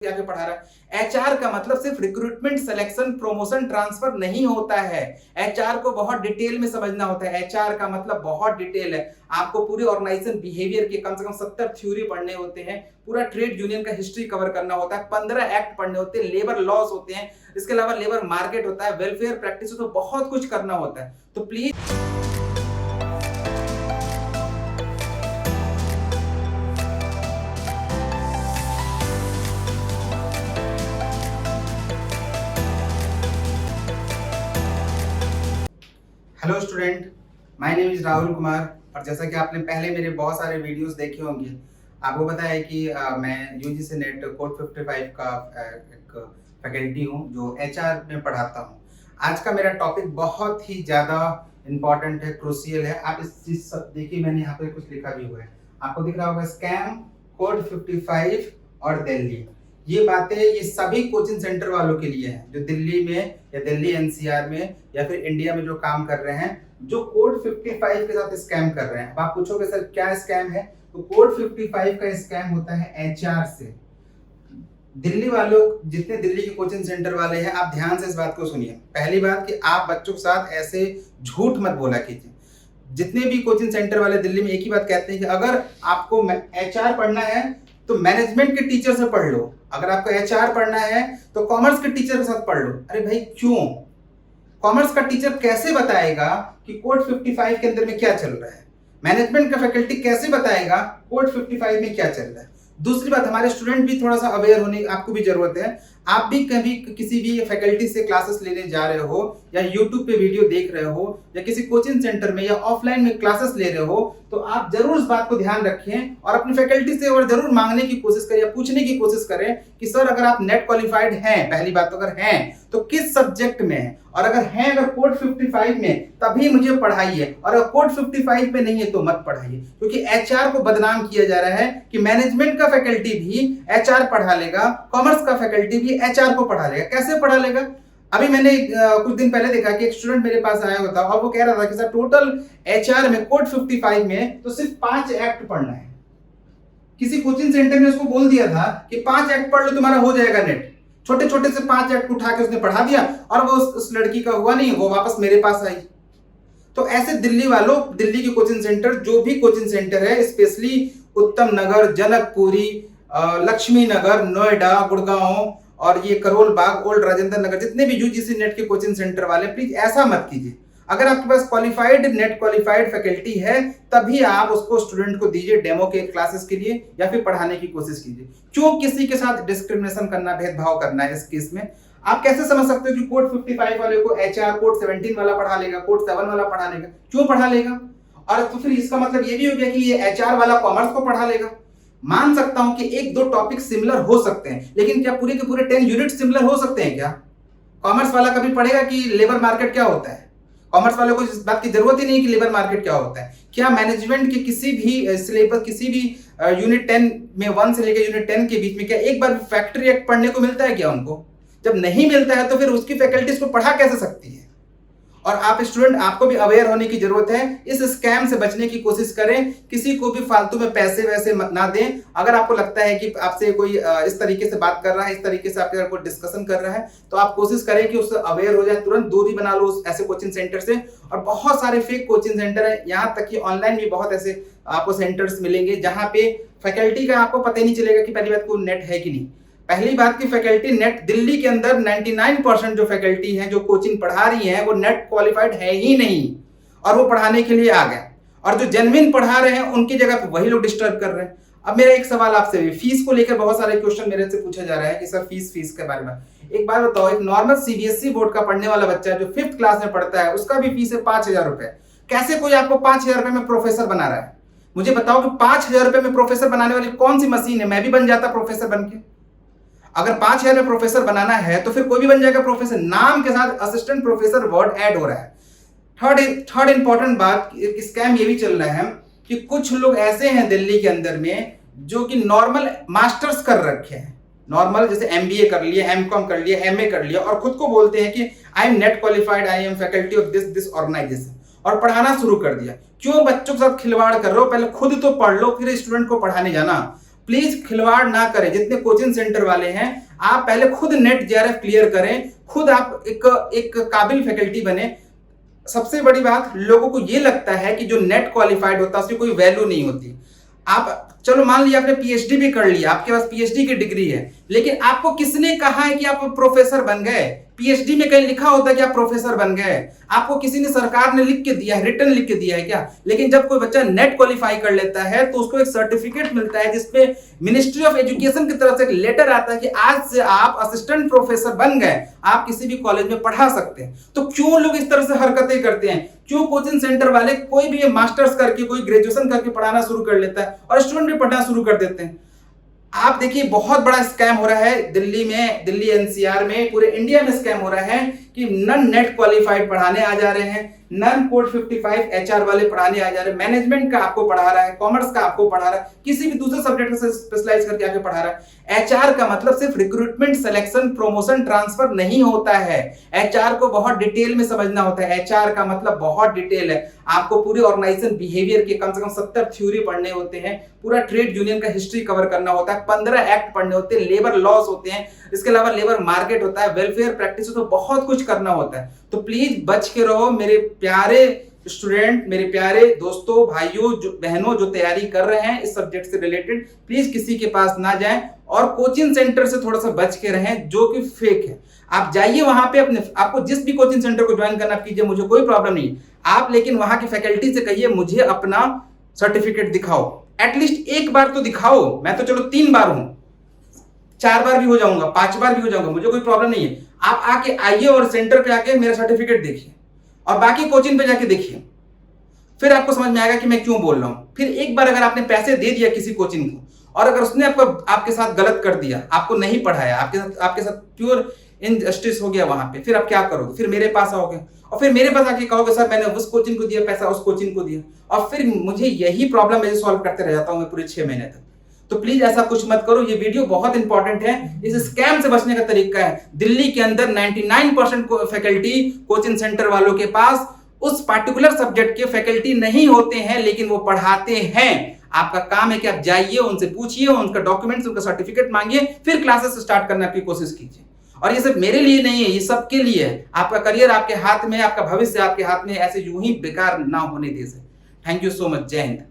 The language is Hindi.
आगे पढ़ा रहा है। एचआर का मतलब सिर्फ रिक्रूटमेंट, सिलेक्शन, प्रमोशन, ट्रांसफर नहीं होता है। एचआर को बहुत डिटेल में समझना होता है। एचआर का मतलब बहुत डिटेल है। आपको पूरे ऑर्गेनाइजेशन बिहेवियर के कम से कम 70 थ्योरी पढ़ने होते हैं। पूरा ट्रेड यूनियन का हिस्ट्री कवर करना होता है। 15 एक्ट पढ़ने होते हैं। लेबर लॉस होते हैं। इसके अलावा लेबर मार्केट होता है, वेलफेयर प्रैक्टिस, तो बहुत कुछ करना होता है। तो please hello student, my name is Rahul Kumar. और जैसा कि आपने पहले मेरे बहुत सारे वीडियोस देखे होंगे, आपको पता है कि मैं यूजीसी नेट कोड 55 का एक फैकल्टी हूं जो एचआर में पढ़ाता हूं। आज का मेरा टॉपिक बहुत ही ज़्यादा इम्पोर्टेंट है, क्रूशियल है। आप इस चीज़ देखिए, मैंने यहाँ पे कुछ लिखा भी हुआ है, आपको दिख रहा होगा, स्कैम, कोड 55 और दिल्ली। ये बातें ये सभी कोचिंग सेंटर वालों के लिए हैं जो दिल्ली में या दिल्ली एनसीआर में या फिर इंडिया में जो काम कर रहे हैं, जो कोड 55 के साथ स्कैम कर रहे हैं। अब आप पूछोगे सर क्या स्कैम है, तो कोड 55 का स्कैम होता है एचआर से। दिल्ली वालों, जितने दिल्ली के कोचिंग सेंटर वाले हैं, आप ध्यान से इस बात को सुनिए। पहली बात कि आप बच्चों के साथ ऐसे झूठ मत बोला कीजिए। जितने भी कोचिंग सेंटर वाले दिल्ली में एक ही बात कहते हैं कि अगर आपको एचआर पढ़ना है तो मैनेजमेंट के टीचर से पढ़ लो, अगर आपको एचआर पढ़ना है तो कॉमर्स के टीचर के साथ पढ़ लो। अरे भाई क्यों? कॉमर्स का टीचर कैसे बताएगा कि कोड 55 के अंदर में क्या चल रहा है? मैनेजमेंट का फैकल्टी कैसे बताएगा कोड 55 में क्या चल रहा है? दूसरी बात, हमारे स्टूडेंट भी थोड़ा सा अवेयर होने आपको भी जरूरत है। आप भी कभी किसी भी फैकल्टी से क्लासेस लेने जा रहे हो या यूट्यूब पे वीडियो देख रहे हो या किसी कोचिंग सेंटर में या ऑफलाइन में क्लासेस ले रहे हो, तो आप जरूर इस बात को ध्यान रखें और अपनी फैकल्टी से और जरूर मांगने की कोशिश करें या पूछने की कोशिश करें कि सर अगर आप नेट क्वालिफाइड हैं, पहली बात तो अगर हैं तो किस सब्जेक्ट में है, और अगर हैं अगर कोड 55 में तभी मुझे पढ़ाइए, और अगर कोड 55 में नहीं है तो मत पढ़ाइए। क्योंकि एचआर को बदनाम किया जा रहा है कि मैनेजमेंट का फैकल्टी भी एचआर पढ़ा लेगा, कॉमर्स का फैकल्टी भी एचआर को पढ़ा लेगा। कैसे पढ़ा लेगा? अभी मैंने कुछ दिन पहले देखा कि एक स्टूडेंट मेरे पास आया होता और वो कह रहा था कि सर टोटल एचआर में कोड 55 में तो सिर्फ 5 एक्ट पढ़ना है। किसी कोचिंग सेंटर ने उसको बोल दिया था कि 5 एक्ट पढ़ लो तुम्हारा हो जाएगा नेट। छोटे छोटे से 5 एक्ट उठा के उसने पढ़ा दिया और वो उस लड़की का हुआ नहीं, वो वापस मेरे पास आई। तो ऐसे दिल्ली वालों, दिल्ली के कोचिंग सेंटर, जो भी कोचिंग सेंटर है, स्पेशली उत्तम नगर, जनकपुरी, लक्ष्मी नगर, नोएडा, गुड़गांव और ये करोल बाग, ओल्ड राजेंद्र नगर, जितने भी यूजीसी नेट के कोचिंग सेंटर वाले, प्लीज ऐसा मत कीजिए। अगर आपके पास क्वालिफाइड, नेट क्वालिफाइड फैकल्टी है तभी आप उसको स्टूडेंट को दीजिए डेमो के क्लासेस के लिए या फिर पढ़ाने की कोशिश कीजिए। क्यों किसी के साथ डिस्क्रिमिनेशन करना, भेदभाव करना है इस केस में? आप कैसे समझ सकते हो कि कोड 55 वाले को एचआर कोड 17 वाला पढ़ा लेगा, कोड 7 वाला पढ़ा लेगा? क्यों पढ़ा लेगा? और तो फिर इसका मतलब ये भी हो गया कि ये एचआर वाला कॉमर्स को पढ़ा लेगा। मान सकता हूं कि एक दो टॉपिक सिमिलर हो सकते हैं, लेकिन क्या पूरे के पूरे 10 यूनिट सिमिलर हो सकते हैं क्या? कॉमर्स वाला कभी पढ़ेगा कि लेबर मार्केट क्या होता है? कॉमर्स वाले को इस बात की जरूरत ही नहीं कि लेबर मार्केट क्या होता है। क्या मैनेजमेंट के किसी भी सिलेबस, किसी भी यूनिट 10 में 1 से लेकर यूनिट 10 के बीच में क्या एक बार फैक्ट्री एक्ट पढ़ने को मिलता है क्या उनको? जब नहीं मिलता है तो फिर उसकी फैकल्टी इसको पढ़ा कैसे सकती है? और आप स्टूडेंट, आपको भी अवेयर होने की जरूरत है। इस स्कैम से बचने की कोशिश करें। किसी को भी फालतू में पैसे वैसे ना दें। अगर आपको लगता है कि आपसे कोई इस तरीके से बात कर रहा है, इस तरीके से आपके कोई डिस्कशन कर रहा है, तो आप कोशिश करें कि उससे अवेयर हो जाए, तुरंत दूरी बना लो उस ऐसे कोचिंग सेंटर से। और बहुत सारे फेक कोचिंग सेंटर है, यहाँ तक कि ऑनलाइन भी बहुत ऐसे आपको सेंटर्स मिलेंगे जहाँ पे फैकल्टी का आपको पता ही नहीं चलेगा कि पहली बात को नेट है कि नहीं। पहली बात की फैकल्टी नेट, दिल्ली के अंदर 99% जो फैकल्टी है जो कोचिंग पढ़ा रही है वो नेट क्वालिफाइड है ही नहीं, और वो पढ़ाने के लिए आ गए। और जो जेन्युइन पढ़ा रहे हैं उनकी जगह पे वही लोग डिस्टर्ब कर रहे हैं। अब मेरा एक सवाल आपसे भी, फीस को लेकर बहुत सारे क्वेश्चन मेरे से पूछा जा रहा है कि सर फीस के बारे में एक बात बताओ। एक नॉर्मल सीबीएसई बोर्ड का पढ़ने वाला बच्चा जो 5th क्लास में पढ़ता है, उसका भी फीस है 5000 रुपए। कैसे कोई आपको 5000 रुपए में प्रोफेसर बना रहा है? मुझे बताओ कि 5000 रुपए में प्रोफेसर बनाने वाली कौन सी मशीन है? मैं भी बन जाता प्रोफेसर बन के। अगर 5000 में प्रोफेसर बनाना है तो फिर कोई भी बन जाएगा प्रोफेसर। नाम के साथ असिस्टेंट प्रोफेसर वर्ड ऐड हो रहा है। थर्ड इंपॉर्टेंट बात, स्कैम ये भी चल रहा है कि कुछ लोग ऐसे हैं दिल्ली के अंदर में जो कि नॉर्मल मास्टर्स कर रखे हैं, नॉर्मल जैसे एमबीए कर लिया, एमकॉम कर लिया, एमए कर लिया, और खुद को बोलते हैं कि I am NET qualified, I am faculty of this organisation, और पढ़ाना शुरू कर दिया। क्यों बच्चों के साथ खिलवाड़ कर रहे हो? पहले खुद तो पढ़ लो, फिर स्टूडेंट को पढ़ाने जाना। प्लीज खिलवाड़ ना करें। जितने कोचिंग सेंटर वाले हैं, आप पहले खुद नेट जेआरएफ क्लियर करें, खुद आप एक काबिल फैकल्टी बने। सबसे बड़ी बात, लोगों को ये लगता है कि जो नेट क्वालिफाइड होता है उसकी कोई वैल्यू नहीं होती। आप चलो मान लिया आपने पीएचडी भी कर लिया, आपके पास पीएचडी की डिग्री है, लेकिन आपको किसने कहा है कि आप प्रोफेसर बन गए? पीएचडी में कहीं लिखा होता है कि आप प्रोफेसर बन गए? आपको किसी ने, सरकार ने लिख के दिया है, रिटर्न लिख के दिया है क्या? लेकिन जब कोई बच्चा नेट क्वालिफाई कर लेता है तो उसको एक सर्टिफिकेट मिलता है जिसपे मिनिस्ट्री ऑफ एजुकेशन की तरफ से एक लेटर आता है कि आज से आप असिस्टेंट प्रोफेसर बन गए, आप किसी भी कॉलेज में पढ़ा सकते हैं। तो क्यों लोग इस तरह से हरकतें करते हैं? क्यों कोचिंग सेंटर वाले कोई भी मास्टर्स करके, कोई ग्रेजुएशन करके पढ़ाना शुरू कर लेता है और स्टूडेंट भी पढ़ना शुरू कर देते हैं? आप देखिए, बहुत बड़ा स्कैम हो रहा है दिल्ली में, दिल्ली एनसीआर में, पूरे इंडिया में स्कैम हो रहा है कि नन नेट क्वालिफाइड पढ़ाने आ जा रहे हैं, नन कोड 55 एचआर वाले पढ़ाने आ जा रहे हैं, मैनेजमेंट का आपको पढ़ा रहा है, कॉमर्स का आपको पढ़ा रहा है, किसी भी दूसरे सब्जेक्ट से स्पेशलाइज करके आके पढ़ा रहा है। एचआर का मतलब सिर्फ रिक्रूटमेंट, सिलेक्शन, प्रमोशन, ट्रांसफर नहीं होता है। एचआर को बहुत डिटेल में समझना होता है। एचआर का मतलब बहुत डिटेल है। आपको पूरी ऑर्गेनाइजेशन बिहेवियर के कम से कम 70 थ्योरी पढ़ने होते हैं, पूरा ट्रेड यूनियन का हिस्ट्री कवर करना होता है, 15 एक्ट पढ़ने होते हैं, लेबर लॉस होते हैं, इसके अलावा लेबर मार्केट होता है, वेलफेयर प्रैक्टिस, तो बहुत कुछ करना होता है। तो प्लीज बच के रहो मेरे प्यारे स्टूडेंट, मेरे प्यारे दोस्तों, भाइयों, जो बहनों जो तैयारी कर रहे हैं इस सब्जेक्ट से रिलेटेड, प्लीज किसी के पास ना जाएं और कोचिंग सेंटर से थोड़ा सा बच के रहें जो कि फेक है। आप जाइए वहां पे, अपने आपको जिस भी कोचिंग सेंटर को ज्वाइन करना कीजिए, मुझे कोई प्रॉब्लम नहीं। आप लेकिन वहां की फैकल्टी से कहिए मुझे अपना सर्टिफिकेट दिखाओ, एटलीस्ट एक बार तो दिखाओ। मैं तो चलो 3 बार हूं, 4 बार भी हो जाऊंगा, 5 बार भी हो जाऊंगा, मुझे कोई प्रॉब्लम नहीं है। आप आके आइए और सेंटर पे आके मेरा सर्टिफिकेट देखिए और बाकी कोचिंग पे जाके देखिए, फिर आपको समझ में आएगा कि मैं क्यों बोल रहा हूं। फिर एक बार अगर आपने पैसे दे दिया किसी कोचिंग को और अगर उसने आपके साथ गलत कर दिया, आपको नहीं पढ़ाया, आपके साथ प्योर इनजस्टिस हो गया वहां पे, फिर आप क्या करोगे? फिर मेरे पास आओगे और फिर मेरे पास आके कहोगे सर मैंने उस कोचिंग को दिया पैसा, उस कोचिंग को दिया, और फिर मुझे यही प्रॉब्लम मैं सॉल्व करते रह जाता हूं मैं पूरे 6 महीने तक। तो प्लीज ऐसा कुछ मत करो। ये वीडियो बहुत इंपॉर्टेंट है। इस स्कैम से बचने का तरीका है, दिल्ली के अंदर 99% फैकल्टी कोचिंग सेंटर वालों के पास उस पार्टिकुलर सब्जेक्ट के फैकल्टी नहीं होते हैं, लेकिन वो पढ़ाते हैं। आपका काम है कि आप जाइए, उनसे पूछिए, उनका डॉक्यूमेंट्स, उनका सर्टिफिकेट मांगिए, फिर क्लासेस स्टार्ट करने की कोशिश कीजिए। और ये सिर्फ मेरे लिए नहीं है, ये सबके लिए है। आपका करियर आपके हाथ में, आपका भविष्य आपके हाथ में, ऐसे यूं ही बेकार ना होने दीजिए। Thank you so much. जय हिंद।